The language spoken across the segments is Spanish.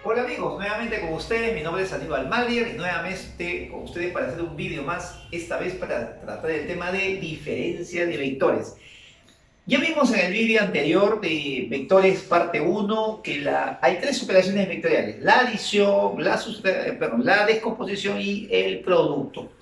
Hola amigos, nuevamente con ustedes, mi nombre es Aníbal Maglier y nuevamente con ustedes para hacer un vídeo más, esta vez para tratar el tema de diferencia de vectores. Ya vimos en el vídeo anterior de vectores parte uno que hay tres operaciones vectoriales, la adición, la descomposición y el producto.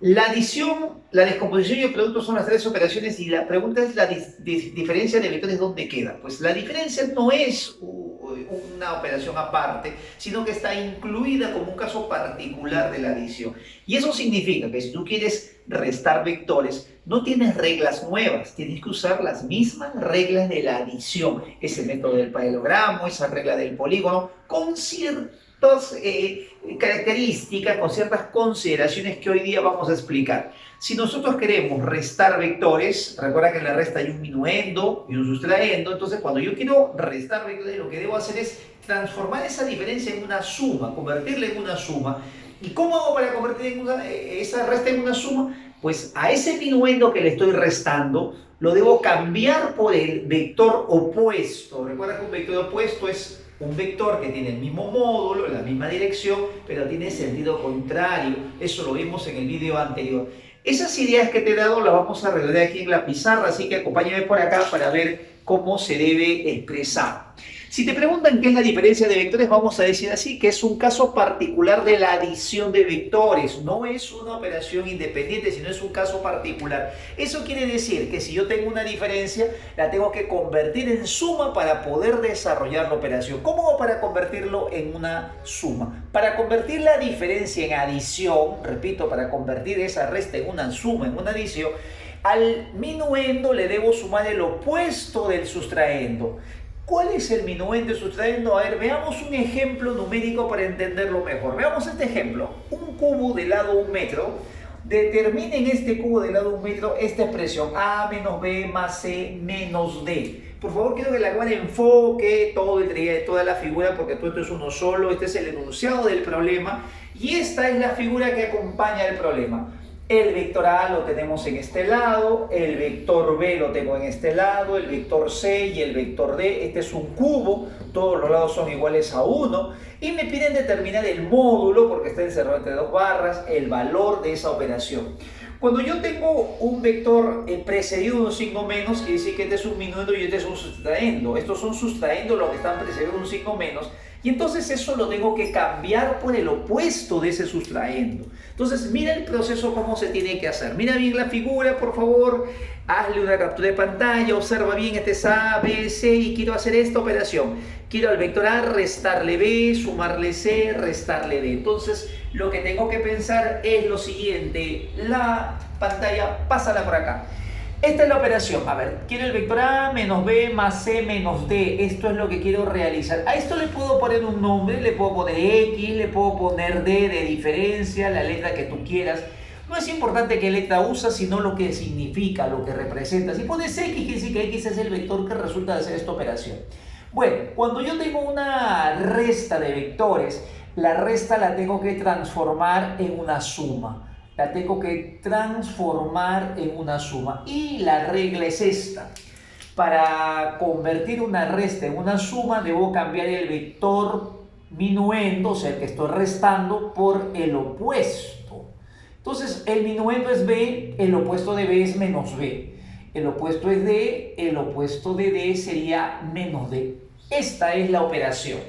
La adición, la descomposición y el producto son las tres operaciones y la pregunta es la diferencia de vectores, ¿dónde queda? Pues la diferencia no es una operación aparte, sino que está incluida como un caso particular de la adición. Y eso significa que si tú quieres restar vectores, no tienes reglas nuevas, tienes que usar las mismas reglas de la adición, ese método del paralelogramo, esa regla del polígono, con ciertas características, con ciertas consideraciones que hoy día vamos a explicar. Si nosotros queremos restar vectores, recuerda que en la resta hay un minuendo y un sustraendo, entonces cuando yo quiero restar vectores, lo que debo hacer es transformar esa diferencia en una suma, convertirla en una suma. ¿Y cómo hago para convertir esa resta en una suma? Pues a ese minuendo que le estoy restando, lo debo cambiar por el vector opuesto. Recuerda que un vector opuesto es un vector que tiene el mismo módulo, la misma dirección, pero tiene sentido contrario. Eso lo vimos en el video anterior. Esas ideas que te he dado las vamos a redondear aquí en la pizarra, así que acompáñame por acá para ver cómo se debe expresar. Si te preguntan qué es la diferencia de vectores, vamos a decir así, que es un caso particular de la adición de vectores. No es una operación independiente, sino es un caso particular. Eso quiere decir que si yo tengo una diferencia, la tengo que convertir en suma para poder desarrollar la operación. ¿Cómo hago para convertirlo en una suma? Para convertir la diferencia en adición, repito, para convertir esa resta en una suma, en una adición, al minuendo le debo sumar el opuesto del sustraendo. ¿Cuál es el minuendo y sustraendo? A ver, veamos un ejemplo numérico para entenderlo mejor. Veamos este ejemplo. Un cubo de lado 1 metro. Determine en este cubo de lado 1 metro esta expresión A menos B más C menos D. Por favor, quiero que la cámara enfoque toda la figura porque todo esto es uno solo. Este es el enunciado del problema y esta es la figura que acompaña el problema. El vector A lo tenemos en este lado, el vector B lo tengo en este lado, el vector C y el vector D. Este es un cubo, todos los lados son iguales a 1 y me piden determinar el módulo, porque está encerrado entre dos barras, el valor de esa operación. Cuando yo tengo un vector precedido de un signo menos, quiere decir que este es un minuendo y este es un sustraendo. Estos son sustraendo los que están precedidos de un signo menos. Y entonces eso lo tengo que cambiar por el opuesto de ese sustraendo. Entonces mira el proceso cómo se tiene que hacer. Mira bien la figura, por favor. Hazle una captura de pantalla, observa bien, este es A, B, C y quiero hacer esta operación. Quiero al vector A restarle B, sumarle C, restarle D. Entonces lo que tengo que pensar es lo siguiente. La pantalla, pásala por acá. Esta es la operación. A ver, quiero el vector A menos B más C menos D. Esto es lo que quiero realizar. A esto le puedo poner un nombre, le puedo poner X, le puedo poner D de diferencia, la letra que tú quieras. No es importante qué letra usas, sino lo que significa, lo que representa. Si pones X, quiere decir que X es el vector que resulta de hacer esta operación. Bueno, cuando yo tengo una resta de vectores, la resta la tengo que transformar en una suma. La tengo que transformar en una suma. Y la regla es esta. Para convertir una resta en una suma, debo cambiar el vector minuendo, o sea, el que estoy restando, por el opuesto. Entonces, el minuendo es B, el opuesto de B es menos B. El opuesto es D, el opuesto de D sería menos D. Esta es la operación.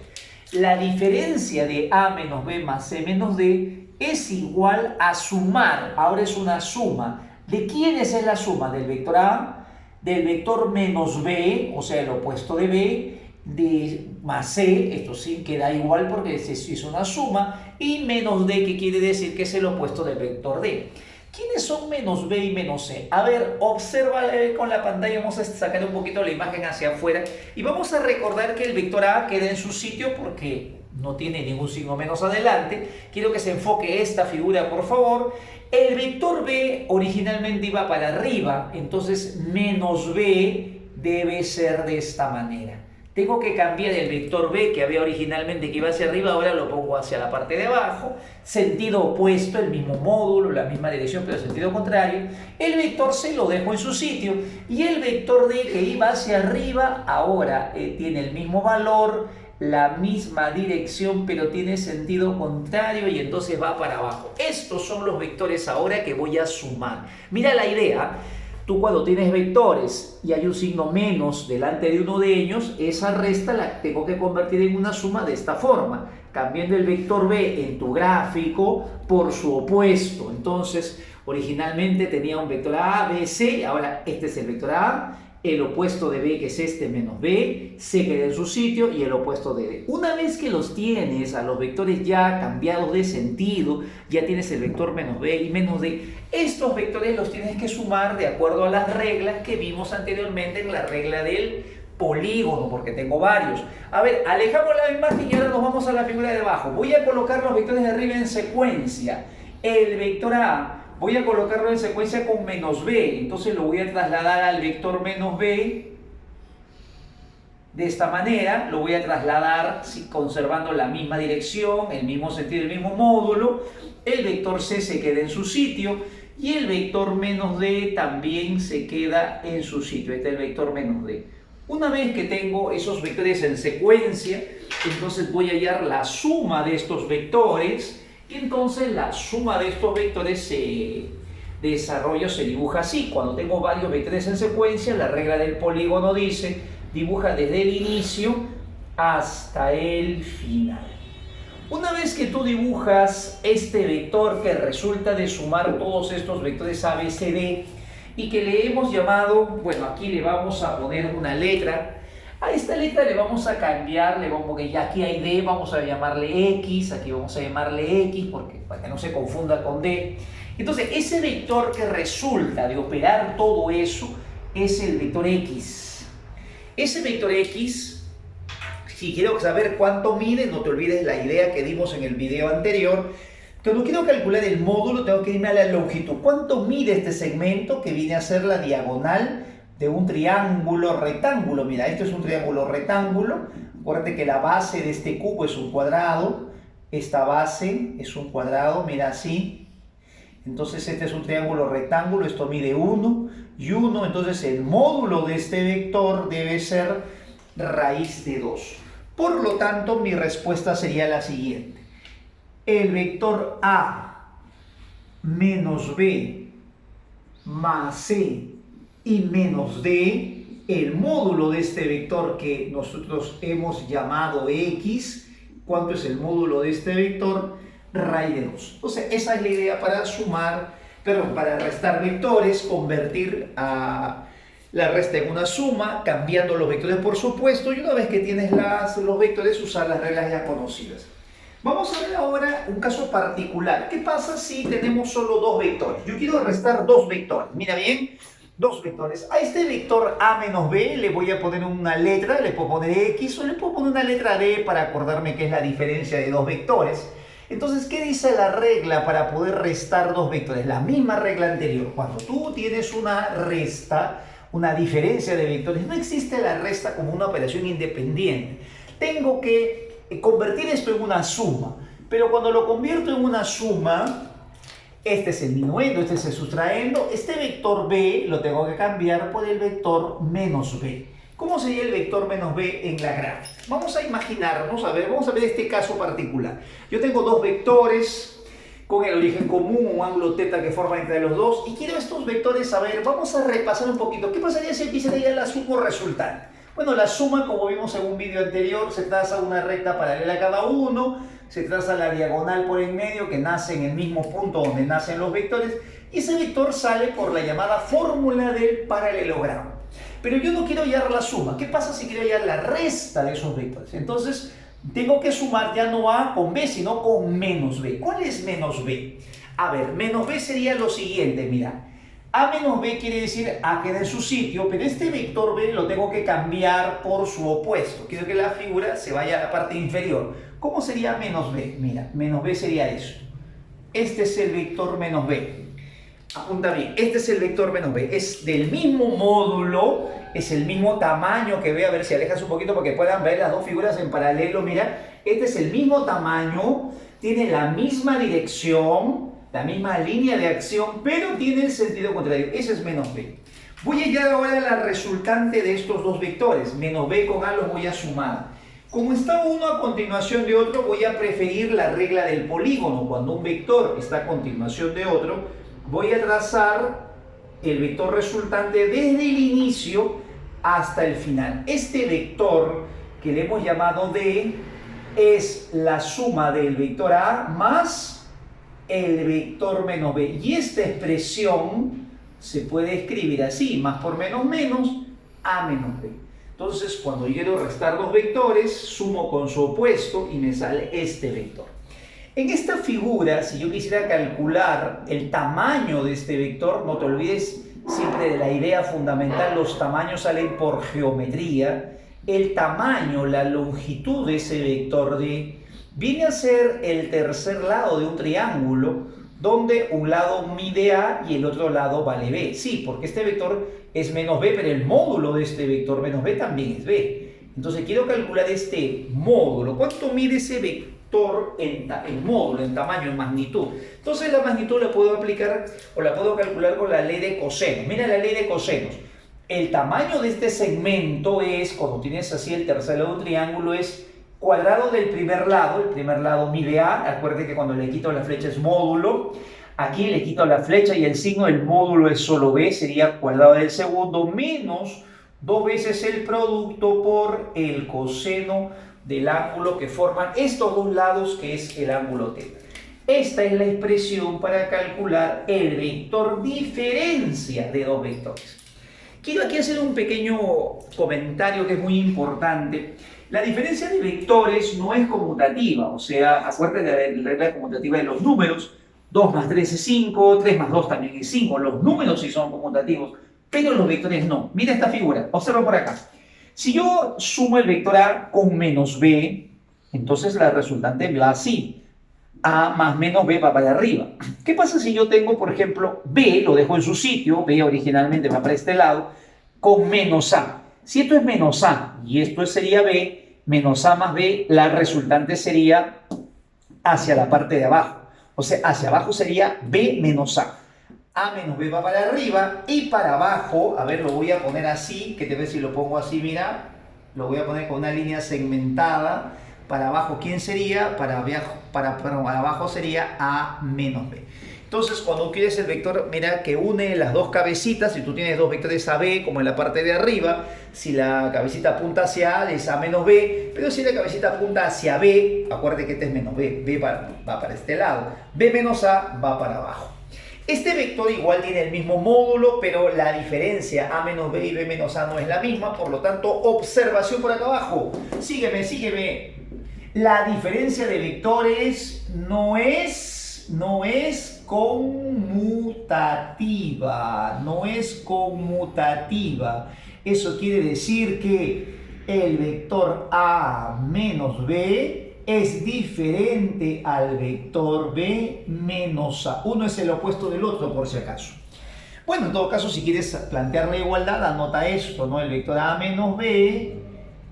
La diferencia de A menos B más C menos D es igual a sumar. Ahora es una suma. ¿De quiénes es la suma? Del vector A, del vector menos B, o sea, el opuesto de B, de más C, esto sí queda igual porque se hizo una suma, y menos D, que quiere decir que es el opuesto del vector D. ¿Quiénes son menos B y menos C? A ver, observa con la pantalla, vamos a sacar un poquito la imagen hacia afuera y vamos a recordar que el vector A queda en su sitio porque no tiene ningún signo menos adelante. Quiero que se enfoque esta figura, por favor. El vector B originalmente iba para arriba, entonces menos B debe ser de esta manera. Tengo que cambiar el vector B que había originalmente que iba hacia arriba, ahora lo pongo hacia la parte de abajo, sentido opuesto, el mismo módulo, la misma dirección, pero sentido contrario. El vector C lo dejo en su sitio y el vector D que iba hacia arriba ahora tiene el mismo valor, la misma dirección, pero tiene sentido contrario y entonces va para abajo. Estos son los vectores ahora que voy a sumar. Mira la idea. Tú cuando tienes vectores y hay un signo menos delante de uno de ellos, esa resta la tengo que convertir en una suma de esta forma, cambiando el vector B en tu gráfico por su opuesto. Entonces, originalmente tenía un vector A, B, C, ahora este es el vector A, el opuesto de B, que es este, menos B, C queda en su sitio y el opuesto de D. Una vez que los tienes a los vectores ya cambiados de sentido, ya tienes el vector menos B y menos D, estos vectores los tienes que sumar de acuerdo a las reglas que vimos anteriormente en la regla del polígono, porque tengo varios. A ver, alejamos la imagen y ahora nos vamos a la figura de abajo. Voy a colocar los vectores de arriba en secuencia. El vector A voy a colocarlo en secuencia con menos B, entonces lo voy a trasladar al vector menos B de esta manera, lo voy a trasladar conservando la misma dirección, el mismo sentido, el mismo módulo. El vector C se queda en su sitio y el vector menos D también se queda en su sitio. Este es el vector menos D. Una vez que tengo esos vectores en secuencia, entonces voy a hallar la suma de estos vectores. Y entonces la suma de estos vectores se desarrolla o se dibuja así. Cuando tengo varios vectores en secuencia, la regla del polígono dice, dibuja desde el inicio hasta el final. Una vez que tú dibujas este vector que resulta de sumar todos estos vectores A, B, C, D, y que le hemos llamado, bueno, aquí le vamos a poner una letra. A esta letra le vamos a cambiar, porque ya aquí hay D, vamos a llamarle X, aquí vamos a llamarle X, para que no se confunda con D. Entonces, ese vector que resulta de operar todo eso es el vector X. Ese vector X, si quiero saber cuánto mide, no te olvides la idea que dimos en el video anterior. Cuando quiero calcular el módulo, tengo que irme a la longitud. ¿Cuánto mide este segmento que viene a ser la diagonal de un triángulo rectángulo? Mira, esto es un triángulo rectángulo. Acuérdate que la base de este cubo es un cuadrado. Esta base es un cuadrado, mira así. Entonces este es un triángulo rectángulo, esto mide 1 y 1. Entonces el módulo de este vector debe ser raíz de 2. Por lo tanto, mi respuesta sería la siguiente. El vector A menos B más C y menos D, el módulo de este vector que nosotros hemos llamado X. ¿Cuánto es el módulo de este vector? Raíz de 2. Entonces, esa es la idea para sumar, para restar vectores, convertir a la resta en una suma, cambiando los vectores por supuesto, y una vez que tienes los vectores, usar las reglas ya conocidas. Vamos a ver ahora un caso particular. ¿Qué pasa si tenemos solo dos vectores? Yo quiero restar dos vectores. Mira bien, dos vectores. A este vector A menos B le voy a poner una letra, le puedo poner X o le puedo poner una letra D para acordarme que es la diferencia de dos vectores. Entonces, ¿qué dice la regla para poder restar dos vectores? La misma regla anterior. Cuando tú tienes una resta, una diferencia de vectores, no existe la resta como una operación independiente. Tengo que convertir esto en una suma, pero cuando lo convierto en una suma, este es el minuendo, este es el sustraendo, este vector B lo tengo que cambiar por el vector menos B. ¿Cómo sería el vector menos B en la gráfica? Vamos a imaginarnos, vamos a ver este caso particular. Yo tengo dos vectores con el origen común, un ángulo θ que forma entre los dos, y quiero estos vectores saber. Vamos a repasar un poquito. ¿Qué pasaría si quisiera ya la suma resultante? Bueno, la suma, como vimos en un vídeo anterior, se traza una recta paralela a cada uno, se traza la diagonal por en medio que nace en el mismo punto donde nacen los vectores, y ese vector sale por la llamada fórmula del paralelogramo. Pero yo no quiero hallar la suma. ¿Qué pasa si quiero hallar la resta de esos vectores? Entonces, tengo que sumar ya no A con B, sino con menos B. ¿Cuál es menos B? A ver, menos B sería lo siguiente, mira. A menos B quiere decir A queda en su sitio, pero este vector B lo tengo que cambiar por su opuesto. Quiero que la figura se vaya a la parte inferior. ¿Cómo sería menos B? Mira, menos B sería esto. Este es el vector menos B. Apunta bien, este es el vector menos B. Es del mismo módulo, es el mismo tamaño que B. A ver si alejas un poquito para que puedan ver las dos figuras en paralelo. Mira, este es el mismo tamaño, tiene la misma dirección, la misma línea de acción, pero tiene el sentido contrario. Ese es menos B. Voy a llegar ahora a la resultante de estos dos vectores. Menos B con A los voy a sumar. Como está uno a continuación de otro, voy a preferir la regla del polígono. Cuando un vector está a continuación de otro, voy a trazar el vector resultante desde el inicio hasta el final. Este vector que le hemos llamado D es la suma del vector A más el vector menos B. Y esta expresión se puede escribir así, más por menos menos, A menos B. Entonces, cuando yo quiero restar dos vectores, sumo con su opuesto y me sale este vector. En esta figura, si yo quisiera calcular el tamaño de este vector, no te olvides siempre de la idea fundamental, los tamaños salen por geometría. El tamaño, la longitud de ese vector D, viene a ser el tercer lado de un triángulo, donde un lado mide A y el otro lado vale B. Sí, porque este vector es menos B, pero el módulo de este vector menos B también es B. Entonces quiero calcular este módulo. ¿Cuánto mide ese vector en módulo, en tamaño, en magnitud? Entonces la magnitud la puedo aplicar o la puedo calcular con la ley de cosenos. Mira la ley de cosenos. El tamaño de este segmento es, cuando tienes así el tercer lado de un triángulo, es cuadrado del primer lado. El primer lado mide A. Acuérdate que cuando le quito la flecha es módulo. Aquí le quito la flecha y el signo del módulo es solo B, sería cuadrado del segundo menos 2 veces el producto por el coseno del ángulo que forman estos dos lados, que es el ángulo θ. Esta es la expresión para calcular el vector diferencia de dos vectores. Quiero aquí hacer un pequeño comentario que es muy importante. La diferencia de vectores no es conmutativa, o sea, acuérdate de la regla conmutativa de los números. 2 más 3 es 5, 3 más 2 también es 5. Los números sí son conmutativos, pero los vectores no. Mira esta figura, observa por acá. Si yo sumo el vector A con menos B, entonces la resultante va así. A más menos B va para arriba. ¿Qué pasa si yo tengo, por ejemplo, B, lo dejo en su sitio, B originalmente va para este lado, con menos A? Si esto es menos A y esto sería B, menos A más B, la resultante sería hacia la parte de abajo. O sea, hacia abajo sería B menos A. A menos B va para arriba y para abajo, a ver, lo voy a poner así, que te ves si lo pongo así, mira, lo voy a poner con una línea segmentada. Para abajo, ¿quién sería? Para abajo sería A menos B. Entonces, cuando quieres el vector, mira, que une las dos cabecitas, si tú tienes dos vectores AB, como en la parte de arriba, si la cabecita apunta hacia A, es A menos B, pero si la cabecita apunta hacia B, acuérdate que este es menos B, B va para este lado, B menos A va para abajo. Este vector igual tiene el mismo módulo, pero la diferencia A menos B y B menos A no es la misma, por lo tanto, observación por acá abajo. Sígueme, sígueme. La diferencia de vectores no es conmutativa, no es conmutativa. Eso quiere decir que el vector A menos B es diferente al vector B menos A. Uno es el opuesto del otro, por si acaso. Bueno, en todo caso, si quieres plantear la igualdad, anota esto, ¿no? El vector A menos B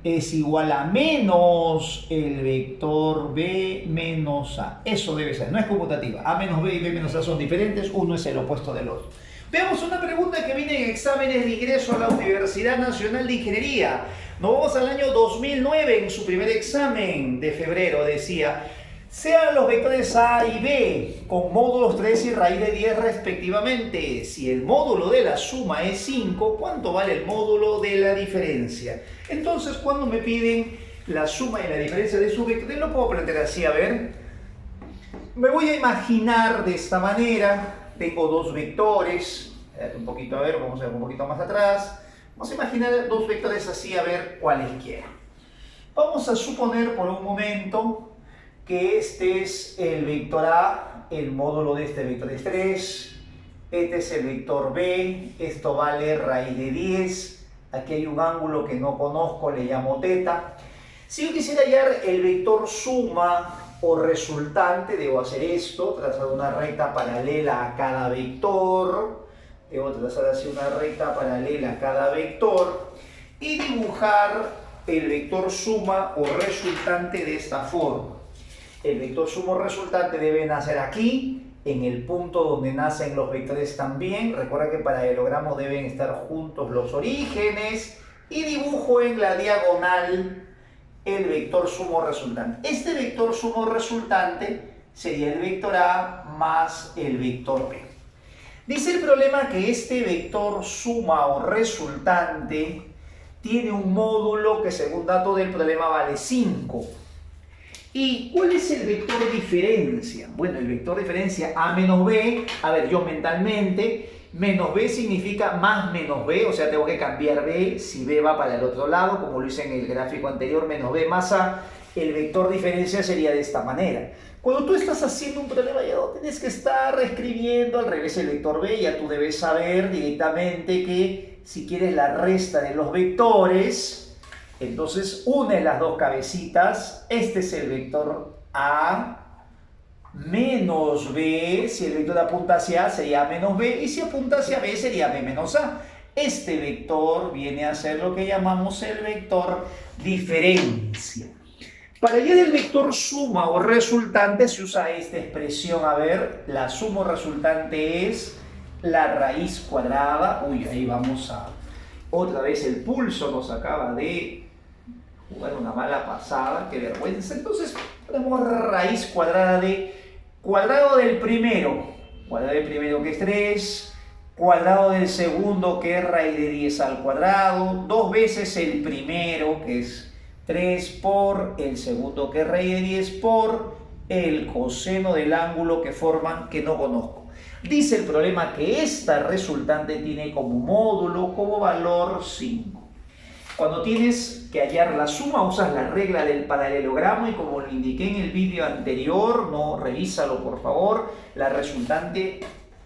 es igual a menos el vector B menos A. Eso debe ser, no es conmutativa. A menos B y B menos A son diferentes, uno es el opuesto del otro. Veamos una pregunta que viene en exámenes de ingreso a la Universidad Nacional de Ingeniería. Nos vamos al año 2009, en su primer examen de febrero, decía: sean los vectores A y B con módulos 3 y raíz de 10 respectivamente. Si el módulo de la suma es 5, ¿cuánto vale el módulo de la diferencia? Entonces, cuando me piden la suma y la diferencia de sus vectores, lo puedo plantear así, a ver. Me voy a imaginar de esta manera. Tengo dos vectores. Espérate un poquito, a ver, vamos a ver un poquito más atrás. Vamos a imaginar dos vectores así, a ver cuáles quiero. Vamos a suponer por un momento que este es el vector A, el módulo de este vector es 3, este es el vector B, esto vale raíz de 10, aquí hay un ángulo que no conozco, le llamo θ. Si yo quisiera hallar el vector suma o resultante, debo hacer esto, trazar una recta paralela a cada vector, debo trazar así una recta paralela a cada vector y dibujar el vector suma o resultante de esta forma. El vector suma o resultante debe nacer aquí, en el punto donde nacen los vectores también. Recuerda que para el hilogramo deben estar juntos los orígenes. Y dibujo en la diagonal el vector sumo resultante. Este vector sumo resultante sería el vector A más el vector B. Dice el problema que este vector suma o resultante tiene un módulo que según dato del problema vale 5. ¿Y cuál es el vector diferencia? Bueno, el vector diferencia A menos B, a ver, yo mentalmente, menos B significa más menos B, o sea, tengo que cambiar B si B va para el otro lado, como lo hice en el gráfico anterior, menos B más A, el vector diferencia sería de esta manera. Cuando tú estás haciendo un problema ya no tienes que estar escribiendo al revés el vector B, ya tú debes saber directamente que si quieres la resta de los vectores, entonces une las dos cabecitas, este es el vector A menos B, si el vector apunta hacia A sería A menos B, y si apunta hacia B sería B menos A. Este vector viene a ser lo que llamamos el vector diferencia. Para hallar el vector suma o resultante se usa esta expresión. A ver, la suma o resultante es la raíz cuadrada. Uy, ahí vamos a... Otra vez el pulso nos acaba de jugar una mala pasada. Qué vergüenza. Entonces ponemos raíz cuadrada de cuadrado del primero. Cuadrado del primero que es 3. Cuadrado del segundo que es raíz de 10 al cuadrado. 2 veces el primero que es 3 por el segundo que es raíz de 10 por el coseno del ángulo que forman que no conozco. Dice el problema que esta resultante tiene como módulo, como valor 5. Cuando tienes que hallar la suma usas la regla del paralelogramo y como lo indiqué en el vídeo anterior, no, revísalo por favor, la resultante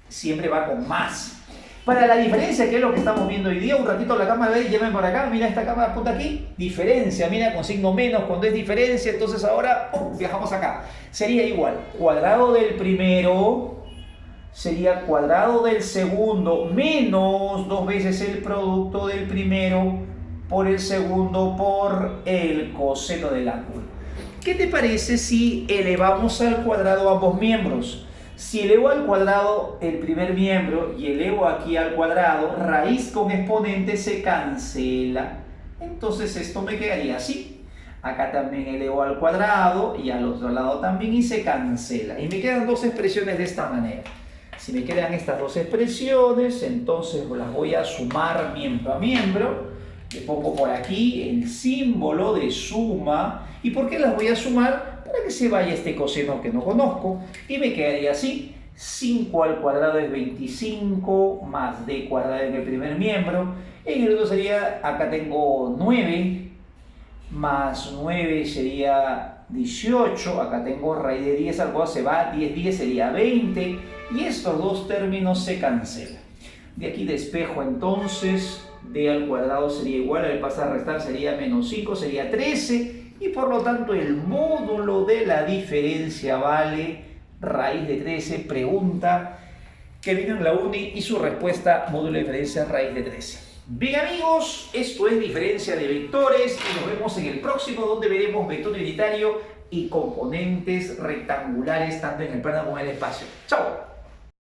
siempre va con más. Para la diferencia, que es lo que estamos viendo hoy día, un ratito la cámara, ve, llévenme por acá, mira esta cámara, apunta aquí, diferencia, mira con signo menos cuando es diferencia, entonces ahora viajamos acá. Sería igual, cuadrado del primero sería cuadrado del segundo menos 2 veces el producto del primero por el segundo por el coseno del ángulo. ¿Qué te parece si elevamos al cuadrado ambos miembros? Si elevo al cuadrado el primer miembro y elevo aquí al cuadrado, raíz con exponente se cancela. Entonces esto me quedaría así. Acá también elevo al cuadrado y al otro lado también y se cancela. Y me quedan dos expresiones de esta manera. Si me quedan estas dos expresiones, entonces las voy a sumar miembro a miembro. Le pongo por aquí el símbolo de suma. ¿Y por qué las voy a sumar? Para que se vaya este coseno que no conozco y me quedaría así. 5 al cuadrado es 25 más d cuadrado en el primer miembro. En el otro sería, acá tengo 9 más 9 sería 18. Acá tengo raíz de 10 al cuadrado, se va 10 sería 20 y estos dos términos se cancelan. De aquí despejo entonces, d al cuadrado sería igual, al pasar a restar sería menos 5, sería 13. Y por lo tanto el módulo de la diferencia vale raíz de 13. Pregunta que vino en la uni y su respuesta módulo de diferencia raíz de 13. Bien amigos, esto es diferencia de vectores y nos vemos en el próximo donde veremos vector unitario y componentes rectangulares tanto en el plano como en el espacio. ¡Chao!